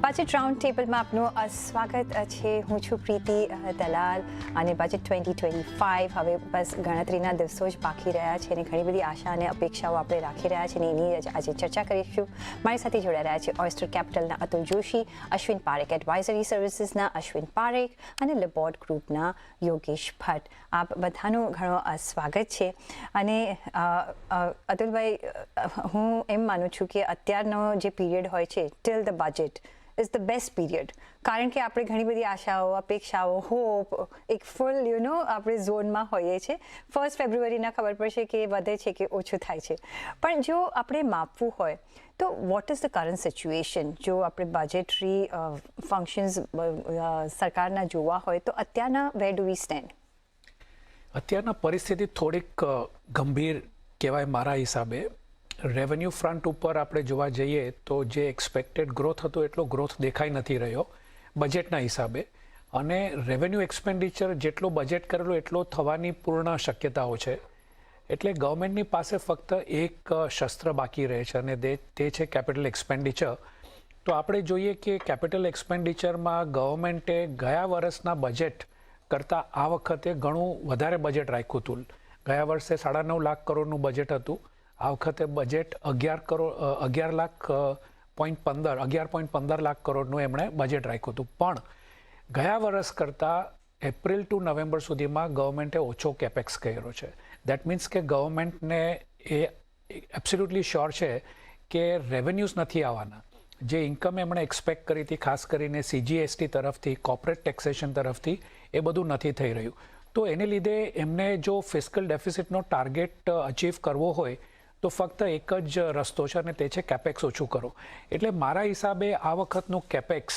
Budget round ટેબલમાં આપનું સ્વાગત છે. હું છું પ્રીતિ દલાલ અને બજેટ 2025 હવે બસ ગણતરીના દિવસો જ બાકી રહ્યા છે અને ઘણી બધી આશા અને અપેક્ષાઓ આપણે રાખી રહ્યા છે અને એની જ આજે ચર્ચા કરીશું. મારી સાથે જોડાઈ રહ્યા છે ઓયસ્ટર કેપિટલના અતુલ જોશી, અશ્વિન પારેખ એડવાઇઝરી સર્વિસીસના અશ્વિન પારેખ અને લેબોર્ડ ગ્રુપના યોગેશ ભટ્ટ. આપ બધાનું ઘણો સ્વાગત છે. અને અતુલભાઈ, હું એમ માનું છું કે અત્યારનો જે પીરિયડ હોય છે till the budget is the best period, કારણ કે આપણે ઘણી બધી આશાઓ, અપેક્ષાઓ, હોપ, એક ફૂલ આપણે ઝોનમાં હોઈએ છીએ. 1 ફેબ્રુઆરીના ખબર પડશે કે વધે છે કે ઓછું થાય છે. પણ જો આપણે માપવું હોય તો what is the current situation? જો આપણે બજેટરી ફંક્શન્સ સરકારના જોવા હોય તો અત્યારના વેર ડુ વી સ્ટેન્ડ? અત્યારના પરિસ્થિતિ થોડીક ગંભીર કહેવાય મારા હિસાબે. રેવન્યુ ફ્રન્ટ ઉપર આપણે જોવા જઈએ તો જે એક્સપેક્ટેડ ગ્રોથ હતો એટલો ગ્રોથ દેખાઈ નથી રહ્યો બજેટના હિસાબે, અને રેવન્યુ એક્સપેન્ડિચર જેટલો બજેટ કરેલો એટલો થવાની પૂર્ણ શક્યતાઓ છે. એટલે ગવર્મેન્ટની પાસે ફક્ત એક શસ્ત્ર બાકી રહે છે અને તે છે કેપિટલ એક્સપેન્ડિચર. તો આપણે જોઈએ કે કેપિટલ એક્સપેન્ડિચરમાં ગવર્મેન્ટે ગયા વર્ષના બજેટ કરતાં આ વખતે ઘણું વધારે બજેટ રાખ્યું હતું. ગયા વર્ષે 9.5 લાખ કરોડનું બજેટ હતું. આ વખતે બજેટ 11.15 લાખ કરોડનું એમણે બજેટ રાખ્યું હતું. પણ ગયા વર્ષ કરતાં એપ્રિલ ટુ નવેમ્બર સુધીમાં ગવર્મેન્ટે ઓછો કેપેક્સ કર્યો છે. દેટ મીન્સ કે ગવર્મેન્ટને એ એબ્સોલ્યુટલી શ્યોર છે કે રેવન્યુઝ નથી આવવાના. જે ઇન્કમ એમણે એક્સપેક્ટ કરી હતી, ખાસ કરીને CGST તરફથી, કોર્પોરેટ ટેક્સેશન તરફથી, એ બધું નથી થઈ રહ્યું. તો એને લીધે એમને જો ફિસ્કલ ડેફિસિટનો ટાર્ગેટ અચીવ કરવો હોય તો ફક્ત એક જ રસ્તો છે અને તે છે કેપેક્સ ઓછું કરો. એટલે મારા હિસાબે આ વખતનું કેપેક્સ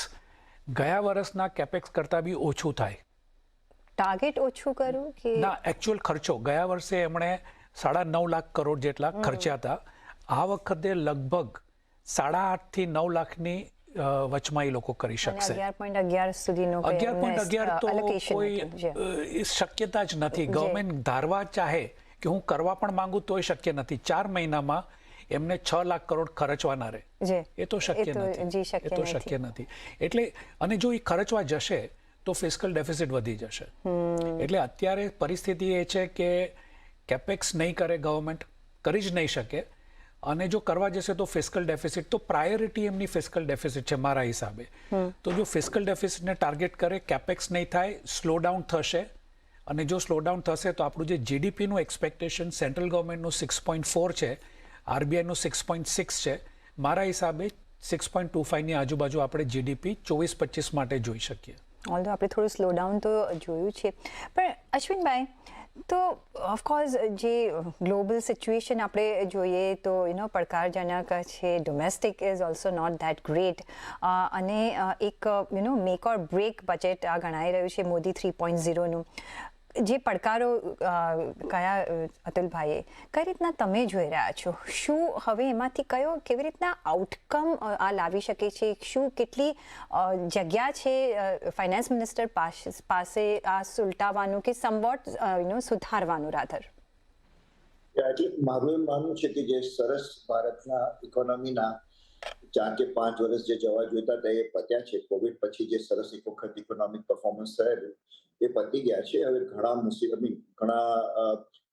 ગયા વર્ષના કેપેક્સ કરતાં બી ઓછું થાય. ટાર્ગેટ ઓછું કરું કે ના, એકચ્યુઅલ ખર્ચો ગયા વર્ષે એમણે 9.5 લાખ કરોડ જેટલા ખર્ચ્યા હતા. આ વખતે લગભગ 8.5 થી 9 લાખની વચમાં એ લોકો કરી શકશે. 11.11 સુધીનો 11.11 તો કોઈ શક્યતા જ નથી. ગવર્મેન્ટ ધારવા ચાહે કે હું કરવા પણ માંગુ તોય શક્ય નથી. 4 મહિનામાં એમને 6 લાખ કરોડ ખર્ચવાના રહે, એ તો શક્ય નથી. એટલે અને જો એ ખર્ચવા જશે તો ફિસ્કલ ડેફિસિટ વધી જશે. એટલે અત્યારે પરિસ્થિતિ એ છે કે કેપેક્સ નહીં કરે ગવર્મેન્ટ, કરી જ નહીં શકે. અને જો કરવા જશે તો ફિસ્કલ ડેફિસિટ, તો પ્રાયોરિટી એમની ફિસ્કલ ડેફિસિટ છે મારા હિસાબે. તો જો ફિસ્કલ ડેફિસિટને ટાર્ગેટ કરે, કેપેક્સ નહીં થાય, સ્લો ડાઉન થશે. અને જો સ્લો ડાઉન થશે તો આપણું જે GDPનું એક્સપેક્ટેશન સેન્ટ્રલ ગવર્મેન્ટનું 6.4 છે, RBIનું 6.6 છે, મારા હિસાબે 6.25ની આજુબાજુ આપણે GDP 24-25 માટે જોઈ શકીએ. ઓલ્ધો આપણે થોડું સ્લો ડાઉન તો જોયું છે. પણ અશ્વિનભાઈ, તો ઓફકોર્સ જે ગ્લોબલ સિચ્યુએશન આપણે જોઈએ તો પડકારજનક છે. Domestic is also not that great. અને એક મેક ઓર બ્રેક બજેટ આ ગણાઈ રહ્યું છે મોદી 3.0નું. જે પડકારો કયા અતુલભાઈએ, કઈ રીતના તમે જોઈ રહ્યા છો? શું હવે એમાંથી કેવી રીતના આઉટકમ આ લાવી શકે છે? શું કેટલી જગ્યા છે ફાઇનાન્સ મિનિસ્ટર પાસે આ સુલટાવવાનું કે સમવોટ સુધારવાનું રાધર? એટલે મારું એમ માનવું છે કે જે સરસ ભારતના ઇકોનોમીના 4 કે 5 વર્ષ જે જવા જોઈતા હતા એ પત્યા છે. કોવિડ પછી જે સરસ એક વખત ઇકોનોમિક પરફોર્મન્સ થયેલું એ પતી ગયા છે. હવે ઘણા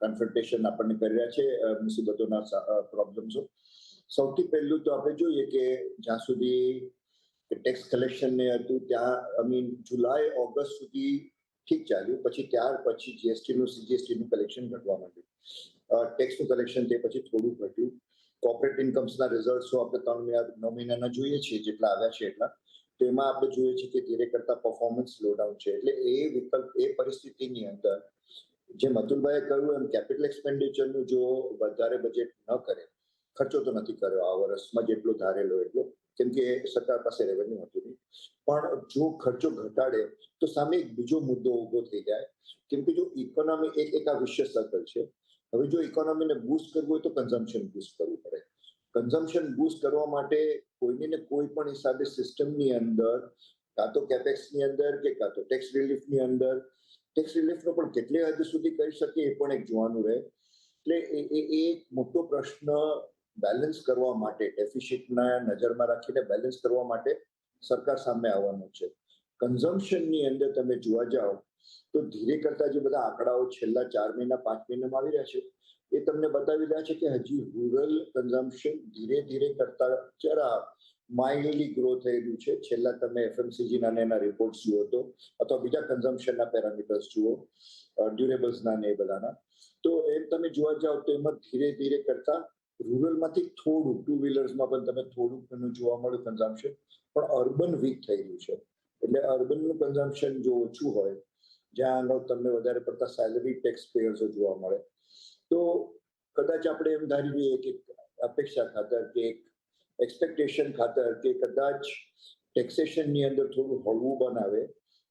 કન્ફ્રન્ટેશન આપણને કરી રહ્યા છે મુસીબતોના પ્રોબ્લેમ્સો. સૌથી પહેલું તો આપણે જોઈએ કે જ્યાં સુધી ટેક્સ કલેક્શન ને હતું ત્યાં જુલાઈ ઓગસ્ટ સુધી ઠીક ચાલ્યું. પછી ત્યાર પછી CGSTનું કલેક્શન ઘટવા માંડ્યું. ટેક્સનું કલેક્શન તે પછી થોડું ઘટ્યું. કોર્પોરેટ ઇન્કમ્સના રિઝલ્ટ્સો આપણે 9 મહિનાના જોઈએ છીએ, જેટલા આવ્યા છે એટલા. તો એમાં આપણે જોઈએ છીએ કે ધીરે કરતા પરફોર્મન્સ સ્લો ડાઉન છે. એટલે એ પરિસ્થિતિની અંદર જેમ અતુલભાઈએ કહ્યું એમ કેપિટલ એક્સપેન્ડિચરનું જો વધારે બજેટ ન કરે, ખર્ચો તો નથી કર્યો આ વર્ષમાં જેટલો ધારેલો એટલો, કેમ કે સરકાર પાસે રેવન્યુ હતું નહીં. પણ જો ખર્ચો ઘટાડે તો સામે એક બીજો મુદ્દો ઉભો થઈ જાય, કેમ કે જો ઇકોનોમી એક આ વિશ્વ સર્કલ છે. હવે જો ઇકોનોમીને બૂસ્ટ કરવું હોય તો કન્ઝમ્પશન બૂસ્ટ કરવું પડે. કન્ઝમ્પશન બૂસ્ટ કરવા માટે કોઈને ને કોઈ પણ હિસાબે સિસ્ટમની અંદર કાં તો કેપેક્સની અંદર કે કાં તો ટેક્સ રિલીફની અંદર, ટેક્સ રિલીફનો પણ કેટલી હદ સુધી કરી શકે એ પણ એક જોવાનું રહે. એટલે એ એક મોટો પ્રશ્ન બેલેન્સ કરવા માટે, ડેફિસિટના નજરમાં રાખીને બેલેન્સ કરવા માટે સરકાર સામે આવવાનું છે. કન્ઝમ્પશનની અંદર તમે જોવા જાઓ તો ધીરે કરતા જે બધા આંકડાઓ છેલ્લા 4 મહિના 5 મહિનામાં આવી રહ્યા છે એ તમને બતાવી રહ્યા છે કે હજી રૂરલ કન્ઝમ્પશન ધીરે ધીરે કરતા જરા માઇલ્ડલી ગ્રો થઈ રહ્યું છે. છેલ્લા તમે FMCG ના એના રિપોર્ટ્સ જુઓ તો અથવા બીજા કન્ઝમ્પશનના પેરામીટર્સ જુઓ, ડ્યુરેબલ્સના ને એ બધાના, તો એમ તમે જોવા જાઓ તો એમાં ધીરે ધીરે કરતા રૂરલમાંથી થોડું, 2 વ્હીલર્સમાં પણ તમે થોડું એનું જોવા મળ્યું કન્ઝમ્પશન, પણ અર્બન વીક થઈ રહ્યું છે. એટલે અર્બનનું કન્ઝમ્પશન જો ઓછું હોય, જ્યાં આગળ તમને વધારે પડતા સેલરી ટેક્સ પેયર્સો જોવા મળે, તો કદાચ આપણે એમ ધારી લઈએ કે અપેક્ષા ખાતર કે એક્સપેક્ટેશન ખાતર કે કદાચ ટેક્સેશનની અંદર થોડું હળવું બનાવે,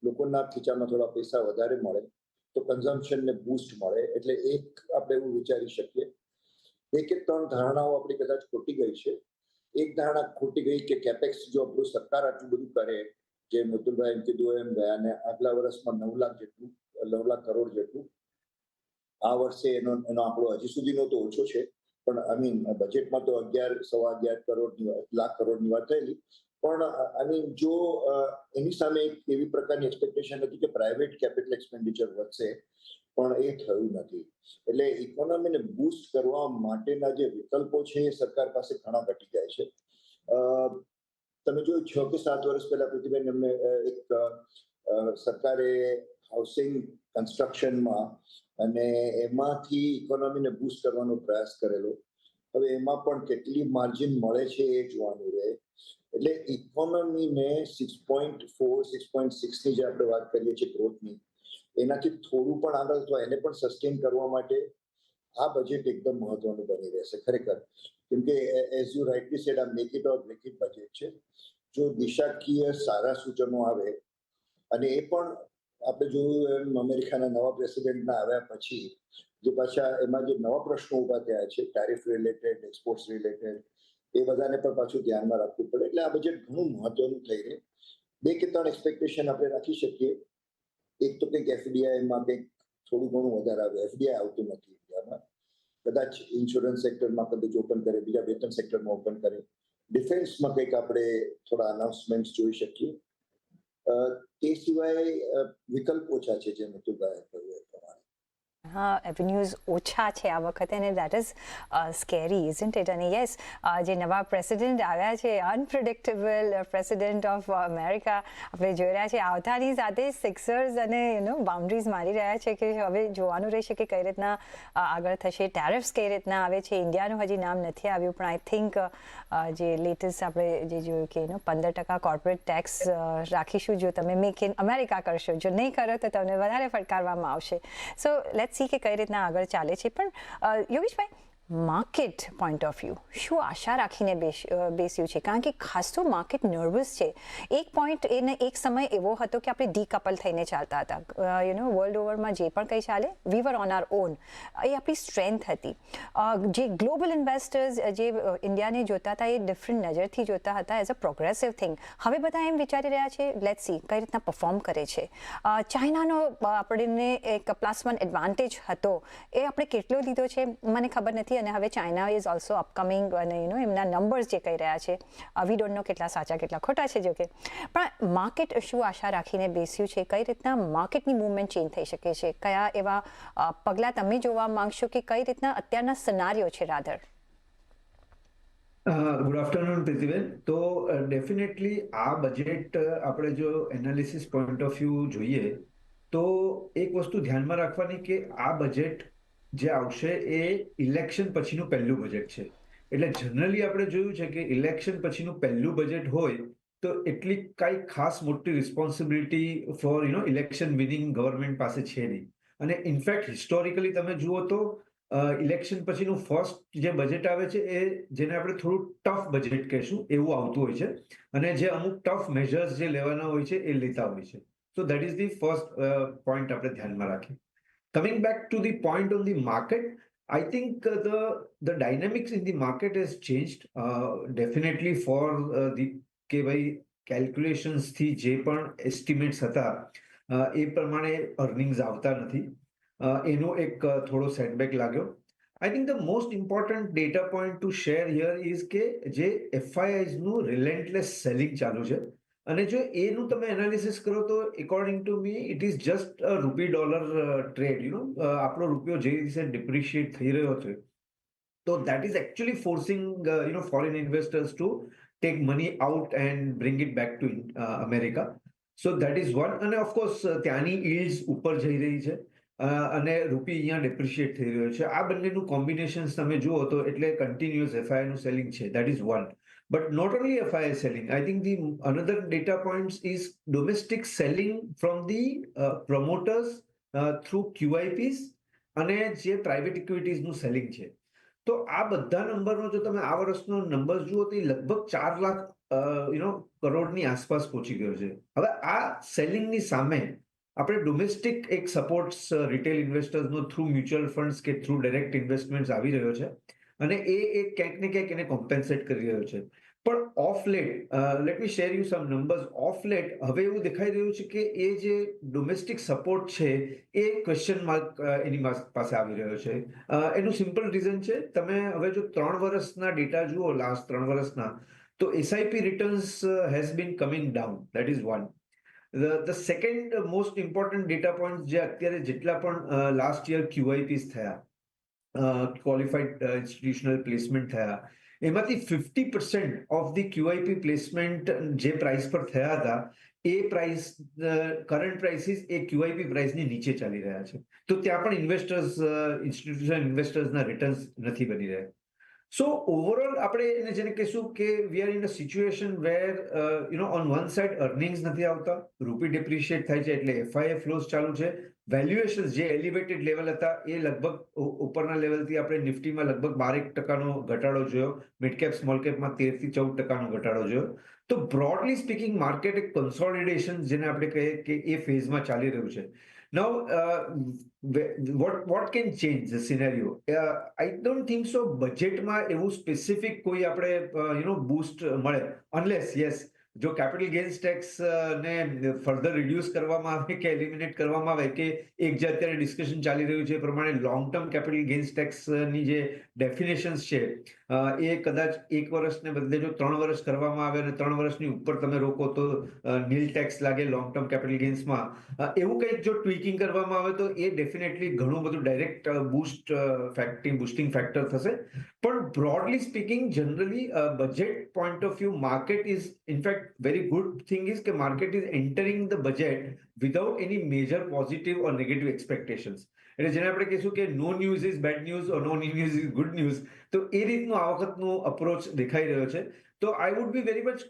લોકોના ખીચામાં થોડા પૈસા વધારે મળે તો કન્ઝમ્પશનને બૂસ્ટ મળે. એટલે એક આપણે એવું વિચારી શકીએ. 1 કે 3 ધારણાઓ આપણી કદાચ ખોટી ગઈ છે. એક ધારણા ખોટી ગઈ કે કેપેક્સ જો આપણું સરકાર આટલું બધું કરે, જે મૃદુલભાઈ એમ કીધું એમ ગયા ને આગલા વર્ષમાં 9 લાખ કરોડ જેટલું, આ વર્ષે એનો આંકડો હજી સુધીનો તો ઓછો છે, પણ બજેટમાં તો 11.11 લાખ કરોડની વાત થયેલી. પણ જો એની સામે એક એવી પ્રકારની એક્સપેક્ટેશન હતી કે પ્રાઇવેટ કેપિટલ એક્સપેન્ડિચર વધશે, પણ એ થયું નથી. એટલે ઇકોનોમીને બૂસ્ટ કરવા માટેના જે વિકલ્પો છે એ સરકાર પાસે ઘણા ઘટી જાય છે. તમે જોયું 6 કે 7 વર્ષ પહેલા પૃથ્વીબેન એમને એક સરકારે હાઉસિંગ કન્સ્ટ્રક્શનમાં અને એમાંથી ઇકોનોમીને બૂસ્ટ કરવાનો પ્રયાસ કરેલો. હવે એમાં પણ કેટલી માર્જિન મળે છે એ જોવાનું રહે. એટલે ઇકોનોમીને 6.4 6.6 ની જે આપણે વાત કરીએ છીએ ગ્રોથની, એનાથી થોડું પણ આગળ અથવા એને પણ સસ્ટેન કરવા માટે આ બજેટ એકદમ મહત્વનું બની રહેશે ખરેખર. કેમ કે એઝ યુ રાઇટલી સેડ, આ make it or break it budget છે. જો દિશાકીય સારા સૂચનો આવે, અને એ પણ આપણે જોયું એમ અમેરિકાના નવા પ્રેસિડેન્ટના આવ્યા પછી જે પાછા એમાં જે નવા પ્રશ્નો ઉભા થયા છે, ટેરિફ રિલેટેડ, એક્સપોર્ટ્સ રિલેટેડ, એ બધાને પણ પાછું ધ્યાનમાં રાખવું પડે. એટલે આ બજેટ ઘણું મહત્વનું થઈ રહે. 2 કે 3 એક્સપેક્ટેશન આપણે રાખી શકીએ. એક તો કંઈક FDIમાં કંઈક થોડું ઘણું વધારે આવે. FDI આવતું નથી ઇન્ડિયામાં. કદાચ ઇન્સ્યોરન્સ સેક્ટરમાં કદાચ ઓપન કરે, બીજા વેતન સેક્ટરમાં ઓપન કરે, ડિફેન્સમાં કંઈક આપણે થોડા અનાઉન્સમેન્ટ જોઈ શકીએ. તે સિવાય વિકલ્પ ઓછા છે, જે મૃત્યુભાઈ કહ્યું એ પ્રમાણે. હા, એવન્યુઝ ઓછા છે આ વખતે, અને that is scary, isn't it? અને યસ, જે નવા પ્રેસિડેન્ટ આવ્યા છે, અનપ્રિડિક્ટેબલ પ્રેસિડેન્ટ ઓફ અમેરિકા, આપણે જોઈ રહ્યા છીએ આવતાની સાથે સિક્સર્સ અને બાઉન્ડ્રીઝ મારી રહ્યા છે કે હવે જોવાનું રહેશે કે કઈ રીતના આગળ થશે. ટેરિફ્સ કઈ રીતના આવે છે. ઇન્ડિયાનું હજી નામ નથી આવ્યું, પણ આઈ થિંક જે લેટેસ્ટ આપણે જે જોયું કે 15% કોર્પોરેટ ટેક્સ રાખીશું જો તમે મેક ઇન અમેરિકા કરશો. જો નહીં કરો તો તમને વધારે ફટકારવામાં આવશે. સો લેટ્સ સી કે કઈ રીતના આગળ ચાલે છે. પણ યોગેશભાઈ, માર્કેટ પોઈન્ટ ઓફ વ્યૂ શું આશા રાખીને બેસ્યું છે? કારણ કે ખાસ તો માર્કેટ નર્વસ છે. એક પોઈન્ટ એને એક સમય એવો હતો કે આપણે ડીકપલ થઈને ચાલતા હતા. વર્લ્ડ ઓવરમાં જે પણ કંઈ ચાલે, વી વર ઓન આર ઓન. એ આપણી સ્ટ્રેન્થ હતી. જે ગ્લોબલ ઇન્વેસ્ટર્સ જે ઇન્ડિયાને જોતા હતા એ ડિફરન્ટ નજરથી જોતા હતા એઝ અ પ્રોગ્રેસિવ થિંગ. હવે બધા એમ વિચારી રહ્યા છે લેટ્સ સી કઈ રીતના પરફોર્મ કરે છે. ચાઇનાનો આપણને એક +1 એડવાન્ટેજ હતો, એ આપણે કેટલો લીધો છે મને ખબર નથી. અને હવે ચાઇના ઇઝ ઓલ્સો અપકમિંગ, અને એમના નંબર્સ જે કહી રહ્યા છે, વી ડોન્ટ નો કેટલા સાચા કેટલા ખોટા છે. જો કે પણ માર્કેટ શું આશા રાખીને બેસ્યું છે? કઈ રીતના માર્કેટની મૂવમેન્ટ ચેન્જ થઈ શકે છે? કયા એવા પગલાં તમે જોવા માંગશો કે કઈ રીતના અત્યારના સિનારીઓ છે રાધર? Good afternoon Pritiben. તો ડેફિનેટલી આ બજેટ આપણે જો એનાલિસિસ પોઈન્ટ ઓફ વ્યૂ જોઈએ તો એક વસ્તુ ધ્યાનમાં રાખવાની કે આ બજેટ જે આવશે એ ઇલેક્શન પછીનું પહેલું બજેટ છે. એટલે જનરલી આપણે જોયું છે કે ઇલેક્શન પછીનું પહેલું બજેટ હોય તો એટલી કાંઈ ખાસ મોટી responsibility for election winning government પાસે છે નહીં. અને ઇનફેક્ટ હિસ્ટોરિકલી તમે જુઓ તો ઇલેક્શન પછીનું ફર્સ્ટ જે બજેટ આવે છે એ જેને આપણે થોડું ટફ બજેટ કહેશું એવું આવતું હોય છે, અને જે અમુક ટફ મેજર્સ જે લેવાના હોય છે એ લેતા હોય છે. So that is the first point આપણે ધ્યાનમાં રાખીએ. Coming back to the point on the market, I think the dynamics in the market has changed definitely for the કે ભાઈ કેલ્ક્યુલેશન્સ થી જે પણ એસ્ટિમેટ્સ હતા એ પ્રમાણે અર્નિંગ્સ આવતા નથી. એનો એક થોડો સેટબેક લાગ્યો. I think the most important data point to share here is કે જે FIIs નું રિલેન્ટલેસ સેલિંગ ચાલુ છે. અને જો એનું તમે એનાલિસિસ કરો તો according to me it is just a રૂપી ડોલર ટ્રેડ, આપણો રૂપિયો જે રીતે ડિપ્રિશિએટ થઈ રહ્યો છે, તો that is actually forcing foreign investors to take money out and bring it back to America. So that is one. અને of course ત્યાંની yields ઉપર જઈ રહી છે અને રૂપી અહીંયા ડેપ્રિશિએટ થઈ રહ્યો છે. આ બંનેનું કોમ્બિનેશન તમે જુઓ તો એટલે કન્ટિન્યુઅસ એફઆઈ નું સેલિંગ છે. That is one. But not only FI selling, I think the another data points is domestic selling from the promoters through QIPs અને જે પ્રાઇવેટ ઇક્વિટીઝ નું સેલિંગ છે. તો આ બધા નંબરનો જો તમે આ વર્ષનો નંબર જુઓ તો લગભગ 4 લાખ કરોડની આસપાસ પહોંચી ગયો છે. હવે આ સેલિંગની સામે આપણે ડોમેસ્ટિક એક સપોર્ટ્સ રિટેલ ઇન્વેસ્ટર્સનો થ્રુ મ્યુચ્યુઅલ ફંડ્સ કે થ્રુ ડાયરેક્ટ ઇન્વેસ્ટમેન્ટ આવી રહ્યો છે અને એ ક્યાંક ને ક્યાંક એને કોમ્પેન્સેટ કરી રહ્યો છે. પણ of late let me share you some numbers. Of late હવે એવું દેખાઈ રહ્યું છે કે એ જે ડોમેસ્ટિક સપોર્ટ છે એ ક્વેશ્ચન માર્ક એની પાસે આવી રહ્યો છે. એનું સિમ્પલ રીઝન છે, તમે હવે જો 3 વર્ષના ડેટા જુઓ, લાસ્ટ 3 વર્ષના, તો SIP returns has been coming down. That is one. The second most important data point જે અત્યારે જેટલા પણ લાસ્ટ યર QIPs થયા, ક્વોલિફાઈડ ઇન્સ્ટિટ્યુશનલ પ્લેસમેન્ટ થયા, એમાંથી 50% ઓફ ધી QIP પ્લેસમેન્ટ જે પ્રાઇસ પર થયા હતા એ પ્રાઇસ કરંટ પ્રાઇસીસ એ QIP પ્રાઇસની નીચે ચાલી રહ્યા છે. તો ત્યાં પણ ઇન્સ્ટિટ્યુશનલ ઇન્વેસ્ટર્સના રિટર્ન્સ નથી બની રહ્યા. So overall આપણે એને જેને કહીશું કે we are in a situation where on one side earnings નથી આવતા, રૂપી ડિપ્રિશિએટ થાય છે એટલે FII ફ્લોઝ ચાલુ છે, વેલ્યુએશન્સ જે એલિવેટેડ લેવલ હતા એ લગભગ ઉપરના લેવલથી આપણે નિફ્ટીમાં લગભગ 12% ઘટાડો જોયો, મિડ કેપ સ્મોલ કેપમાં 13 થી 14% ઘટાડો જોયો. તો બ્રોડલી સ્પીકિંગ માર્કેટ એક કન્સોલિડેશન જેને આપણે કહીએ કે એ ફેઝમાં ચાલી રહ્યું છે. Now, what can change the scenario? I don't think so. બજેટમાં એવું સ્પેસિફિક કોઈ આપણે બૂસ્ટ મળે, unless yes, જો કેપિટલ ગેઇન્સ ટેક્સ ને ફર્ધર રિડ્યુસ કરવામાં આવે કે એલિમિનેટ કરવામાં આવે, કે એક જે અત્યારે ડિસ્કશન ચાલી રહ્યું છે એ પ્રમાણે લોંગ ટર્મ કેપિટલ ગેઇન્સ ટેક્સની જે ડેફિનેશન્સ છે એ કદાચ 1 વર્ષને બદલે જો 3 વર્ષ કરવામાં આવે અને 3 વર્ષની ઉપર તમે રોકો તો નીલ ટેક્સ લાગે લોંગ ટર્મ કેપિટલ ગેઇન્સમાં, એવું કંઈક જો ટ્વીકિંગ કરવામાં આવે તો એ ડેફિનેટલી ઘણું બધું ડાયરેક્ટ બુસ્ટિંગ ફેક્ટર થશે. પણ broadly speaking generally budget point of view market is in fact very good thing is કે market is entering the budget without any major positive or negative expectations. એટલે જેને આપણે કહીશું કે no news is bad news or no news is good news, તો એ રીતનું આ વખતનો approach દેખાઈ રહ્યો છે. તો I would be very much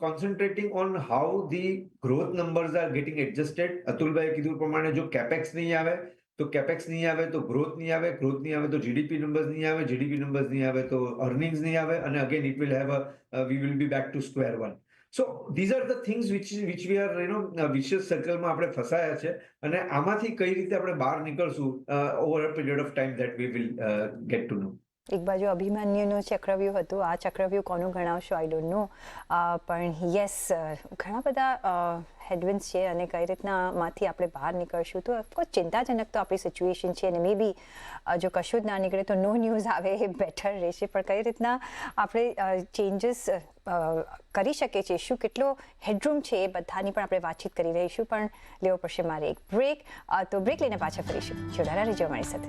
concentrating on how the growth numbers are getting adjusted. અતુલભાઈએ કીધું પ્રમાણે જો કેપેક્સ નહીં આવે તો કેપેક્સ નહીં આવે તો ગ્રોથ નહીં આવે, ગ્રોથ નહીં આવે તો જીડીપી નંબર્સ નહીં આવે, જીડીપી નંબર્સ નહીં આવે તો અર્નિંગ્સ નહીં આવે, અને again it will have we will be back to square one. So these are the things which we are vicious circle માં આપણે ફસાયા છે, અને આમાંથી કઈ રીતે આપણે બહાર નીકળશું over a period of time that we will get to know. એક બાજુ અભિમન્યુનું ચક્રવ્યૂહ હતું, આ ચક્રવ્યૂહ કોનું ગણાવશો આઈ ડોન્ટ નો, પણ યસ ઘણા બધા હેડવિન્ડ્સ છે અને કઈ રીતના માંથી આપણે બહાર નીકળશું તો ઓફકોર્સ ચિંતાજનક તો આપણી સિચ્યુએશન છે, અને મે બી જો કશું જ ના નીકળે તો નો ન્યૂઝ આવે એ બેટર રહેશે. પણ કઈ રીતના આપણે ચેન્જીસ કરી શકીએ છીએ, શું કેટલો હેડરૂમ છે એ બધાની પણ આપણે વાતચીત કરી રહીશું. પણ લેવો પડશે મારે એક બ્રેક, તો બ્રેક લઈને પાછા ફરીશું. જોડાયેલા રહેજો અમારી સાથે.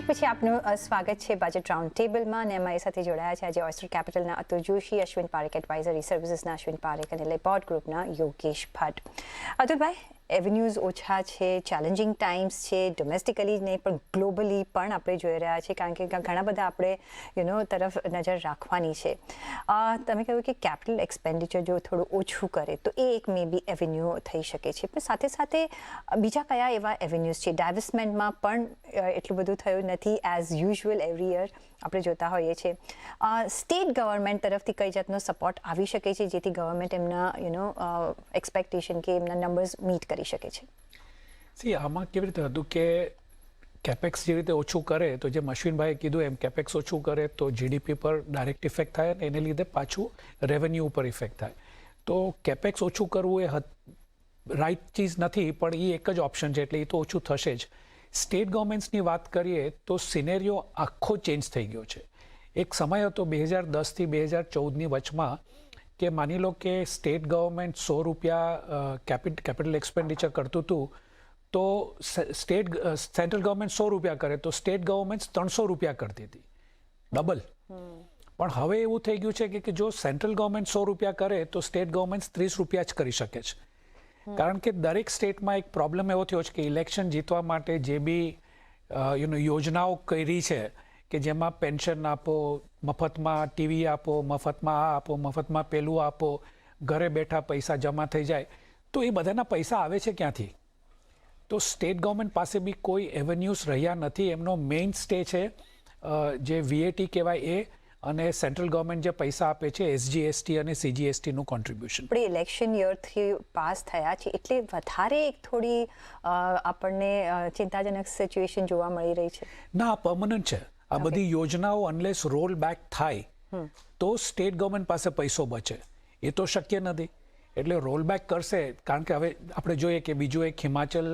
પછી આપનું સ્વાગત છે બજેટ રાઉન્ડ ટેબલમાં, અને અમારી સાથે જોડાયા છે આજે ઓયસ્ટર કેપિટલના અતુલ જોશી, અશ્વિન પારેખ એડવાઇઝરી સર્વિસીસના અશ્વિન પારેખ, અને લેપોર્ટ ગ્રુપના યોગેશ ભટ્ટ. અતુલભાઈ, એવન્યુઝ ઓછા છે, ચેલેન્જિંગ ટાઈમ્સ છે, ડોમેસ્ટિકલી નહીં પણ ગ્લોબલી પણ આપણે જોઈ રહ્યા છીએ, કારણ કે ઘણા બધા આપણે તરફ નજર રાખવાની છે. તમે કહ્યું કે કેપિટલ એક્સપેન્ડિચર જો થોડું ઓછું કરે તો એ એક મે બી એવન્યુ થઈ શકે છે, પણ સાથે સાથે બીજા કયા એવા એવન્યુઝ છે? ડાયવર્સમેન્ટમાં પણ એટલું બધું થયું નથી એઝ યુઝ્યુઅલ એવરી યર આપણે જોતા હોઈએ છીએ. સ્ટેટ ગવર્મેન્ટ તરફથી કઈ જાતનો સપોર્ટ આવી શકે છે જેથી ગવર્મેન્ટ એમના એક્સપેક્ટેશન કે એમના નંબર્સ મીટ કરી શકે છે? આમાં કેવી રીતે હતું કે કેપેક્સ જે રીતે ઓછું કરે તો જે મશીનભાઈએ કીધું એમ કેપેક્સ ઓછું કરે તો જીડીપી પર ડાયરેક્ટ ઇફેક્ટ થાય અને એને લીધે પાછું રેવન્યુ ઉપર ઇફેક્ટ થાય. તો કેપેક્સ ઓછું કરવું એ રાઈટ ચીજ નથી, પણ એ એક જ ઓપ્શન છે, એટલે એ તો ઓછું થશે જ. સ્ટેટ ગવર્મેન્ટ્સની વાત કરીએ તો સિનેરિયો આખો ચેન્જ થઈ ગયો છે. એક સમય હતો 2010થી 2014ની વચમાં કે માની લો કે સ્ટેટ ગવર્મેન્ટ 100 રૂપિયા કેપિટલ એક્સપેન્ડિચર કરતું હતું તો સેન્ટ્રલ ગવર્મેન્ટ 100 રૂપિયા કરે તો સ્ટેટ ગવર્મેન્ટ 300 રૂપિયા કરતી હતી, ડબલ. પણ હવે એવું થઈ ગયું છે કે જો સેન્ટ્રલ ગવર્મેન્ટ 100 રૂપિયા કરે તો સ્ટેટ ગવર્મેન્ટ 30 રૂપિયા જ કરી શકે છે. કારણ કે દરેક સ્ટેટમાં એક પ્રોબ્લેમ એવો થયો છે કે ઇલેક્શન જીતવા માટે જે બી યોજનાઓ કરી છે કે જેમાં પેન્શન આપો, મફતમાં ટીવી આપો, મફતમાં આ આપો, મફતમાં પેલું આપો, ઘરે બેઠા પૈસા જમા થઈ જાય, તો એ બધાના પૈસા આવે છે ક્યાંથી? તો સ્ટેટ ગવર્મેન્ટ પાસે બી કોઈ એવન્યુઝ રહ્યા નથી. એમનો મેઇન સ્ટે છે જે વીએટી કહેવાય એ, અને સેન્ટ્રલ ગવર્મેન્ટ જે પૈસા આપે છે એસજીએસટી અને સીજીએસટીનું કોન્ટ્રીબ્યુશન. આપણે ઇલેક્શન યરથી પાસ થયા છે એટલે વધારે એક થોડી આપણને ચિંતાજનક સિચ્યુએશન જોવા મળી રહી છે. ના, આ પરમનન્ટ છે. આ બધી યોજનાઓ અનલેસ રોલ બેક થાય તો સ્ટેટ ગવર્મેન્ટ પાસે પૈસો બચે, એ તો શક્ય નથી. એટલે રોલ બેક કરશે, કારણ કે હવે આપણે જોઈએ કે બીજું એક હિમાચલ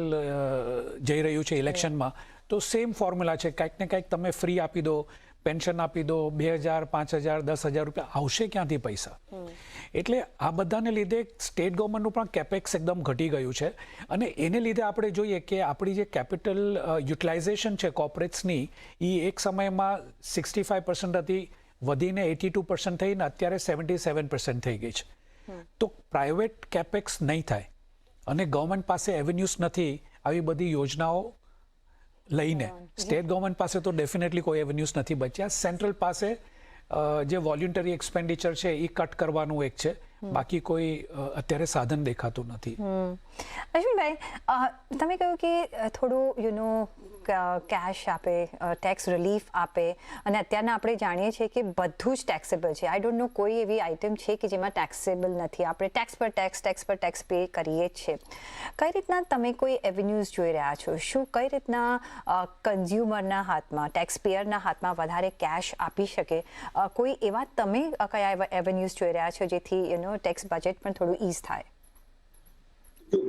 જઈ રહ્યું છે ઇલેક્શનમાં, તો સેમ ફોર્મ્યુલા છે. કાંઈક ને કાંઈક તમે ફ્રી આપી દો, પેન્શન આપી દો, 2000, 5000, 10,000 રૂપિયા, આવશે ક્યાંથી પૈસા? એટલે આ બધાને લીધે સ્ટેટ ગવર્મેન્ટનું પણ કેપેક્સ એકદમ ઘટી ગયું છે. અને એને લીધે આપણે જોઈએ કે આપણી જે કેપિટલ યુટિલાઇઝેશન છે કોર્પોરેટ્સની, એ એક સમયમાં 65% હતી, વધીને 82% થઈને અત્યારે 77% થઈ ગઈ છે. તો પ્રાઇવેટ કેપેક્સ નહીં થાય અને ગવર્મેન્ટ પાસે એવેન્યુઝ નથી આવી બધી યોજનાઓ લઈને. સ્ટેટ ગવર્મેન્ટ પાસે તો ડેફિનેટલી કોઈ એવેન્યુઝ નથી બચ્યા. સેન્ટ્રલ પાસે જે વોલ્યુન્ટરી એક્સપેન્ડિચર છે એ કટ કરવાનું એક છે, બાકી કોઈ અત્યારે સાધન દેખાતું નથી. અશ્વિનભાઈ, તમે કહ્યું કે થોડું કેશ આપે, ટેક્સ રિલીફ આપે, અને અત્યારના આપણે જાણીએ છીએ કે બધું જ ટેક્સેબલ છે. આઈ ડોન્ટ નો કોઈ એવી આઇટમ છે કે જેમાં ટેક્સેબલ નથી. આપણે ટેક્સ પર ટેક્સ પે કરીએ જ છે. કઈ રીતના તમે કોઈ એવેન્યુઝ જોઈ રહ્યા છો? શું કઈ રીતના કન્ઝ્યુમરના હાથમાં, ટેક્સ પેયરના હાથમાં વધારે કેશ આપી શકે? કોઈ એવા તમે કયા એવેન્યુઝ જોઈ રહ્યા છો જેથી ટેક્સ બજેટ પણ થોડું ઈઝ થાય?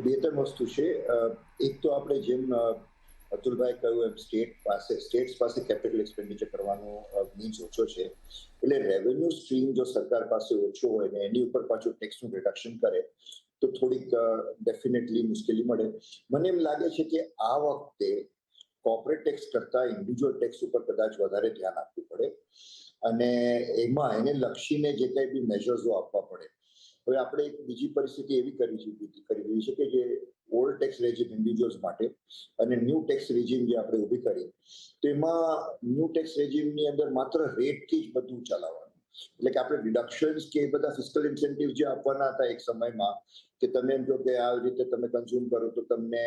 બે ત્રણ વસ્તુ છે. એક તો આપણે જેમ અતુલભાઈ કહ્યું એમ સ્ટેટ્સ પાસે કેપિટલ એક્સપેન્ડિચર કરવાનો મીન્સ ઓછો છે, એટલે રેવન્યુ સ્ટ્રીમ જો સરકાર પાસે ઓછો હોય ને એની ઉપર પાછું ટેક્સનું રિડક્શન કરે તો થોડીક ડેફિનેટલી મુશ્કેલી મળે. મને એમ લાગે છે કે આ વખતે કોર્પોરેટ ટેક્સ કરતા ઇન્ડિવિજ્યુઅલ ટેક્સ ઉપર કદાચ વધારે ધ્યાન આપવું પડે અને એમાં એને લક્ષીને જે કંઈ બી મેજર્સો આપવા પડે. હવે આપણે એક બીજી પરિસ્થિતિ એવી કરી રહી છે કે જે ઓલ્ડ ટેક્સ રેજીમ ઇન્ડિવિજ્યુઅલ્સ માટે અને ન્યૂ ટેક્સ રેજીમ જે આપણે ઊભી કરી, તો એમાં ન્યૂ ટેક્સ રેજીમની અંદર માત્ર રેટથી જ બધું ચલાવવાનું. એટલે કે આપણે ડિડક્શન્સ કે એ બધા ફિસ્કલ ઇન્સેન્ટિવ જે આપવાના હતા એક સમયમાં કે તમે એમ કહો કે આ રીતે તમે કન્ઝ્યુમ કરો તો તમને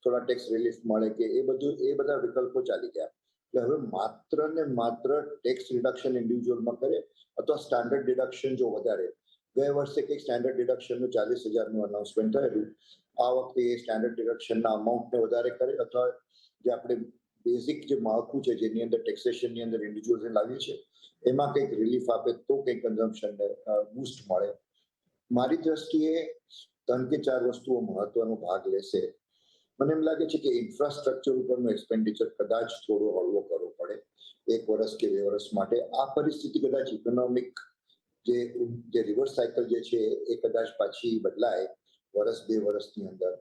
થોડા ટેક્સ રિલીફ મળે કે એ બધા વિકલ્પો ચાલી ગયા. એટલે હવે માત્ર ને માત્ર ટેક્સ રિડક્શન ઇન્ડિવિજ્યુઅલમાં કરે અથવા સ્ટાન્ડર્ડ ડિડક્શન જો વધારે. ગયા વર્ષે કંઈક સ્ટાન્ડર્ડ ડિડક્શનનું 40,000નું અનાઉન્સમેન્ટ થયેલું. આ વખતે એ સ્ટાન્ડર્ડ ડિડક્શનના અમાઉન્ટને વધારે કરે અથવા જે આપણે બેઝિક જે માળખું છે જેની અંદર ટેક્સેશનની અંદર ઇન્ડિવિજ્યુઅલ્સને લાવીએ છીએ એમાં કંઈક રિલીફ આપે તો કંઈક કન્ઝમ્પશનને બૂસ્ટ મળે. મારી દ્રષ્ટિએ 3 કે 4 વસ્તુઓ મહત્વનો ભાગ લેશે. મને એમ લાગે છે કે ઇન્ફ્રાસ્ટ્રક્ચર ઉપરનું એક્સપેન્ડિચર કદાચ થોડો હળવો કરવો પડે 1 વર્ષ કે 2 વર્ષ માટે. આ પરિસ્થિતિ કદાચ ઇકોનોમિક જે રિવર્સ સાયકલ જે છે એ કદાચ પાછી બદલાય 1-2 વર્ષની અંદર.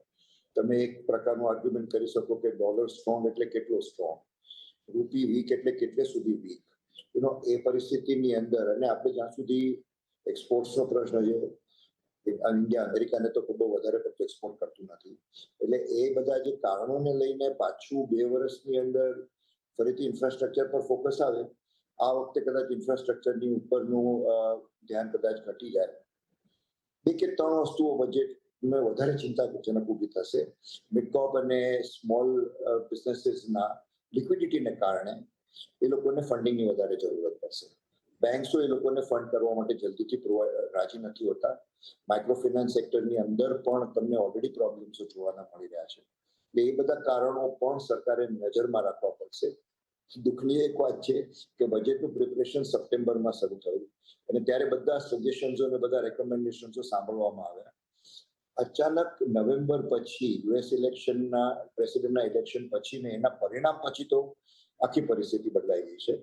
તમે એક પ્રકારનું આર્ગ્યુમેન્ટ કરી શકો કે ડોલર સ્ટ્રોંગ એટલે કેટલો સ્ટ્રોંગ, રૂપી વીક એટલે કેટલે સુધી વીક. એ પરિસ્થિતિની અંદર અને આપણે જ્યાં સુધી એક્સપોર્ટ્સનો પ્રશ્ન છે, ઇન્ડિયા અમેરિકાને તો બહુ વધારે પડતું એક્સપોર્ટ કરતું નથી, એટલે એ બધા જે કારણોને લઈને પાછું 2 વર્ષની અંદર ફરીથી ઇન્ફ્રાસ્ટ્રક્ચર પર ફોકસ આવે. આ વખતે કદાચ ઇન્ફ્રાસ્ટ્રક્ચરની ઉપરનું ધ્યાન કદાચ ઘટી જાય. 2 કે 3 વસ્તુઓ બજેટને વધારે ચિંતાજનક ઊભી થશે. મિડકોપ અને સ્મોલ બિઝનેસીસના લિક્વિડિટીને કારણે એ લોકોને ફંડિંગની વધારે જરૂરત પડશે. બેંક્સો એ લોકોને ફંડ કરવા માટે જલ્દીથી રાજી નથી હોતા. માઇક્રો ફિનાન્સ સેક્ટરની અંદર પણ તમને ઓલરેડી પ્રોબ્લેમ્સો જોવાના મળી રહ્યા છે. એટલે એ બધા કારણો પણ સરકારે નજરમાં રાખવા પડશે. દુઃખની એક વાત છે કે બજેટનું પ્રિપરેશન સપ્ટેમ્બરમાં શરૂ થયું અને ત્યારે બધા સજેશન્સો અને બધા રેકમેન્ડેશન્સો સાંભળવામાં આવ્યા. અચાનક નવેમ્બર પછી યુએસ ઇલેક્શનના પ્રેસિડેન્ટના ઇલેક્શન પછી ને એના પરિણામ પછી તો આખી પરિસ્થિતિ બદલાઈ ગઈ છે.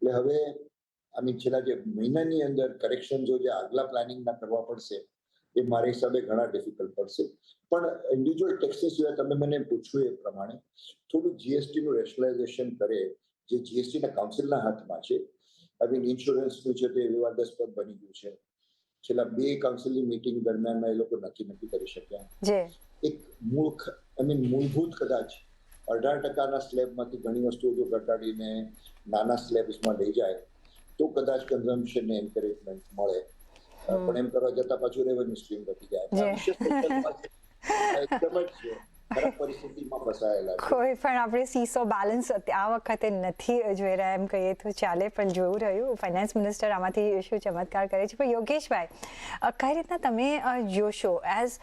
એટલે હવે છેલ્લા જે મહિનાની અંદર કરેક્શન્સો જે આગલા પ્લાનિંગના કરવા પડશે એ મારા હિસાબે ઘણા ડિફિકલ્ટ પડશે. પણ ઇન્ડિવિજ્યુઅલ ટેક્સીસ સિવાય તમે મને પૂછ્યું એ પ્રમાણે થોડું જીએસટીનું રેશનલાઇઝેશન કરે, જે જીએસટીના કાઉન્સિલના હાથમાં છે. ઇન્સ્યોરન્સનું છે તે વિવાદાસ્પદ બની ગયું છે. છેલ્લા 2 કાઉન્સિલની મીટિંગ દરમિયાન એ લોકો નક્કી નથી કરી શક્યા. એક મૂળભૂત કદાચ 18% સ્લેબમાંથી ઘણી વસ્તુઓ જો ઘટાડીને નાના સ્લેબ્સમાં લઈ જાય તો કદાચ કન્ઝમ્પશનને એન્કરેજમેન્ટ મળે. પણ એમ કરવા જતાં પાછું રેવન્યુ સ્ટ્રીમ ઘટી જાય. એકદમ જ ખરાબ પરિસ્થિતિમાં ફસાયેલા છે. કોઈ પણ આપણે સીસો બેલેન્સ આ વખતે નથી જોઈ રહ્યા એમ કહીએ તો ચાલે, પણ જોવું રહ્યું ફાઇનાન્સ મિનિસ્ટર આમાંથી શું ચમત્કાર કરે છે. પણ યોગેશભાઈ, કઈ રીતના તમે જોશો એઝ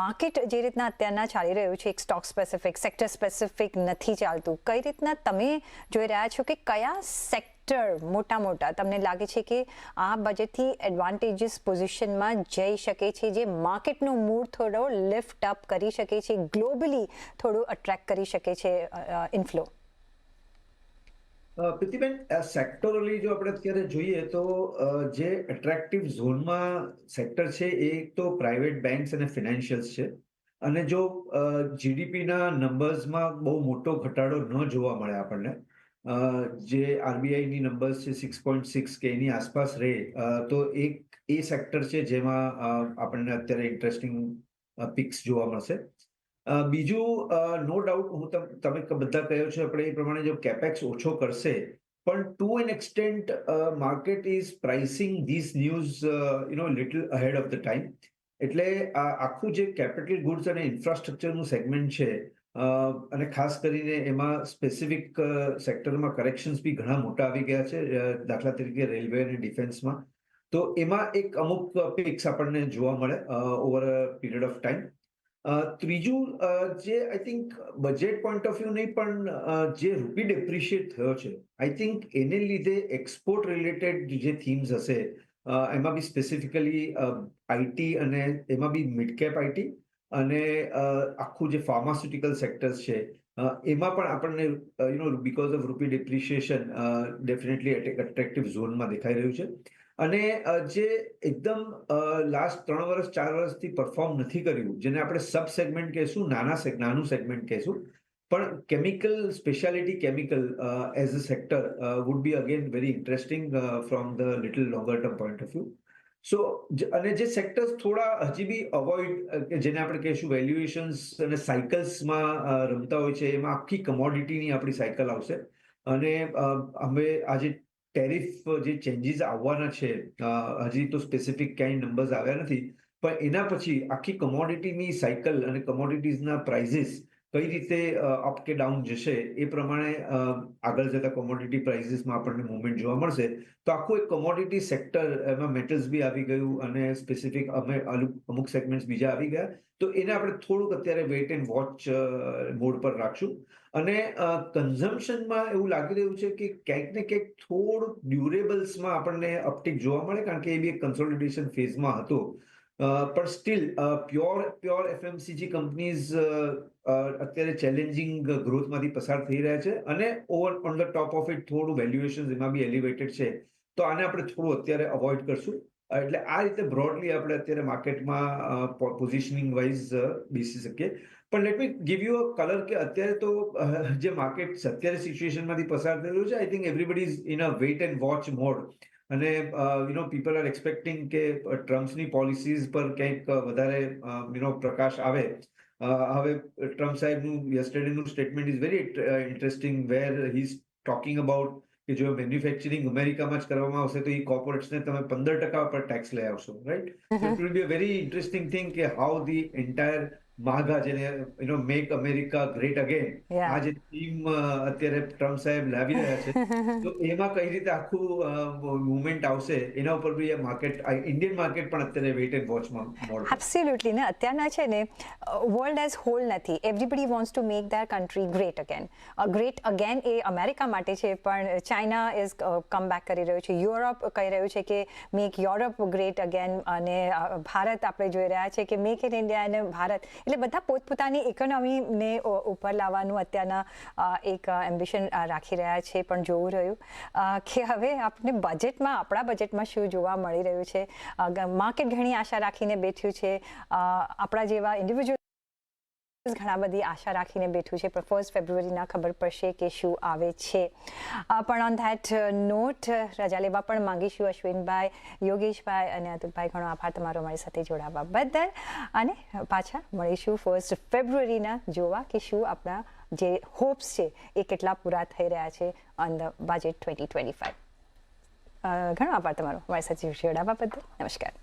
માર્કેટ જે રીતના અત્યારના ચાલી રહ્યું છે, એક સ્ટોક સ્પેસિફિક, સેક્ટર સ્પેસિફિક નથી ચાલતું, કઈ રીતના તમે જોઈ રહ્યા છો કે કયા સેક્ટર મોટા તમને લાગે છે કે આ બજેટથી એડવાન્ટેજીસ પોઝિશનમાં જઈ શકે છે, જે માર્કેટનો મૂડ થોડો લિફ્ટ અપ કરી શકે છે, ગ્લોબલી થોડું અટ્રેક્ટ કરી શકે છે ઇન્ફ્લો? પ્રીતિબેન, સેક્ટરલી જો આપણે અત્યારે જોઈએ તો જે એટ્રેક્ટિવ ઝોનમાં સેક્ટર છે એ તો પ્રાઇવેટ બેંક્સ અને ફિનાન્શિયલ્સ છે. અને જો જીડીપીના નંબર્સમાં બહુ મોટો ઘટાડો ન જોવા મળે આપણને, જે આરબીઆઈની નંબર્સ છે 6.6 કે એની આસપાસ રહે, તો એક એ સેક્ટર છે જેમાં આપણને અત્યારે ઇન્ટરેસ્ટિંગ પિક્સ જોવા મળશે. બીજું, નો ડાઉટ તમે બધા કહ્યો છો આપણે એ પ્રમાણે જો કેપેક્સ ઓછો કરશે, પણ to an extent market is pricing this news little ahead of the time. એટલે આખું જે કેપિટલ ગુડ્સ અને ઇન્ફ્રાસ્ટ્રક્ચરનું સેગમેન્ટ છે, અને ખાસ કરીને એમાં સ્પેસિફિક સેક્ટરમાં કરેક્શન્સ બી ઘણા મોટા આવી ગયા છે, દાખલા તરીકે રેલવે અને ડિફેન્સમાં. તો એમાં એક અમુક પિક્સ આપણને જોવા મળે over a period of time. ત્રીજું, જે I think budget point of view નહીં પણ જે રૂપી ડેપ્રિશિએટ થયો છે, આઈ થિંક એને લીધે એક્સપોર્ટ રિલેટેડ જે થીમ્સ હશે, એમાં બી સ્પેસિફિકલી આઈટી અને એમાં બી મિડ કેપ આઈટી અને આખું જે ફાર્માસ્યુટિકલ સેક્ટર્સ છે એમાં પણ આપણને બીકોઝ ઓફ રૂપી ડેપ્રિશિએશન ડેફિનેટલી એટ્રેક્ટિવ ઝોનમાં દેખાઈ રહ્યું છે. અને જે એકદમ લાસ્ટ 3 વર્ષ 4 વર્ષથી પરફોર્મ નથી કર્યું, જેને આપણે સબ સેગમેન્ટ કહેશું, નાનું સેગમેન્ટ કહેશું, પણ chemical, speciality chemical as a sector would be again very interesting from the little longer term point of view. So અને જે સેક્ટર્સ થોડા હજી બી અવોઇડ, જેને આપણે કહીશું વેલ્યુએશન્સ અને સાયકલ્સમાં રમતા હોય છે, એમાં આખી કમોડિટીની આપણી સાયકલ આવશે. અને હવે આજે ટેરિફ જે ચેન્જીસ આવવાના છે, હજી તો સ્પેસિફિક ક્યાંય નંબર્સ આવ્યા નથી, પણ એના પછી આખી કમોડિટીની સાયકલ અને કમોડિટીઝના પ્રાઇઝીસ કઈ રીતે અપ કે ડાઉન જશે એ પ્રમાણે આગળ જતા કોમોડિટી પ્રાઇસીસમાં આપણને મુવમેન્ટ જોવા મળશે. તો આખું એક કોમોડિટી સેક્ટર, એમાં મેટલ્સ બી આવી ગયું અને સ્પેસિફિક અમુક સેગમેન્ટ્સ બીજા આવી ગયા. તો એને આપણે થોડુંક અત્યારે વેઇટ એન્ડ વોચ મોડ પર રાખશું. અને કન્ઝમ્પશનમાં એવું લાગી રહ્યું છે કે ક્યાંક ને ક્યાંક થોડુંક ડ્યુરેબલ્સમાં આપણને અપટિક જોવા મળે, કારણ કે એ બી એક કન્સોલિડેશન ફેઝમાં હતો. પણ સ્ટીલ પ્યોર એફએમસીજી કંપનીઝ અત્યારે ચેલેન્જિંગ ગ્રોથમાંથી પસાર થઈ રહ્યા છે, અને on the top of it થોડું વેલ્યુએશન એમાં બી એલિવેટેડ છે. તો આને આપણે થોડું અત્યારે અવોઇડ કરશું. એટલે આ રીતે બ્રોડલી આપણે અત્યારે માર્કેટમાં પોઝિશનિંગ વાઇઝ બેસી શકીએ. પણ let me give you a colour કે અત્યારે તો જે માર્કેટ અત્યારે સિચ્યુએશનમાંથી પસાર થઈ રહ્યું છે, I think everybody is in a weight and watch mode. અને પીપલ આર એક્સપેક્ટિંગ કે ટ્રમ્પની પોલિસીઝ પર કંઈક વધારે પ્રકાશ આવે. હવે ટ્રમ્પ સાહેબનું યસ્ટરડેનું statement is very interesting, where he is talking about કે જો મેન્યુફેક્ચરિંગ અમેરિકામાં જ કરવામાં આવશે તો એ કોર્પોરેટ્સને તમે 15% પર ટેક્સ લઈ આવશો, right? So it will be a very interesting thing કે how the entire માગા જેને make America great again, Yeah. આ જે થીમ અત્યારે ટ્રમ્પ સાહેબ લાવી રહ્યા છે, તો એમાં કઈ રીતે આખું મુવમેન્ટ આવશે એના ઉપર બી માર્કેટ, ઇન્ડિયન માર્કેટ પણ અત્યારે વેઇટ એન્ડ વોચમાં મોડ. એબ્સોલ્યુટલી ને અત્યારના છે ને વર્લ્ડ એઝ હોલ નથી. Everybody wants to make there country great again. Great again A America માટે છે, પણ ચાઇના ઇઝ કમ બેક કરી રહ્યું છે, યુરોપ કહી રહ્યું છે કે મેક યુરોપ ગ્રેટ અગેન, અને ભારત આપણે જોઈ રહ્યા છે કે મેક ઇન ઇન્ડિયા અને ભારત, એટલે બધા પોતપોતાની ઇકોનોમીને ઉપર લાવવાનું અત્યારના એક એમ્બિશન રાખી રહ્યા છે. પણ જોવું રહ્યું કે હવે આપણે બજેટમાં, આપણા બજેટમાં શું જોવા મળી રહ્યું છે. માર્કેટ ઘણી આશા રાખીને બેઠ્યું છે, આપણા જેવા ઇન્ડિવિજ્યુઅલ ઘણા બધી આશા રાખીને બેઠું છે, પણ 1 ફેબ્રુઆરીના ખબર પડશે કે શું આવે છે. પણ ઓન ધેટ નોટ રજા લેવા પણ માંગીશું અશ્વિનભાઈ, યોગેશભાઈ અને અતુલભાઈ. ઘણો આભાર તમારો અમારી સાથે જોડાવા બદલ, અને પાછા મળીશું 1 ફેબ્રુઆરીના જોવા કે શું આપણા જે હોપ્સ છે એ કેટલા પૂરા થઈ રહ્યા છે ઓન ધ બજેટ 2025. ઘણો આભાર તમારો અમારી સાથે જોડાવા બદલ. નમસ્કાર.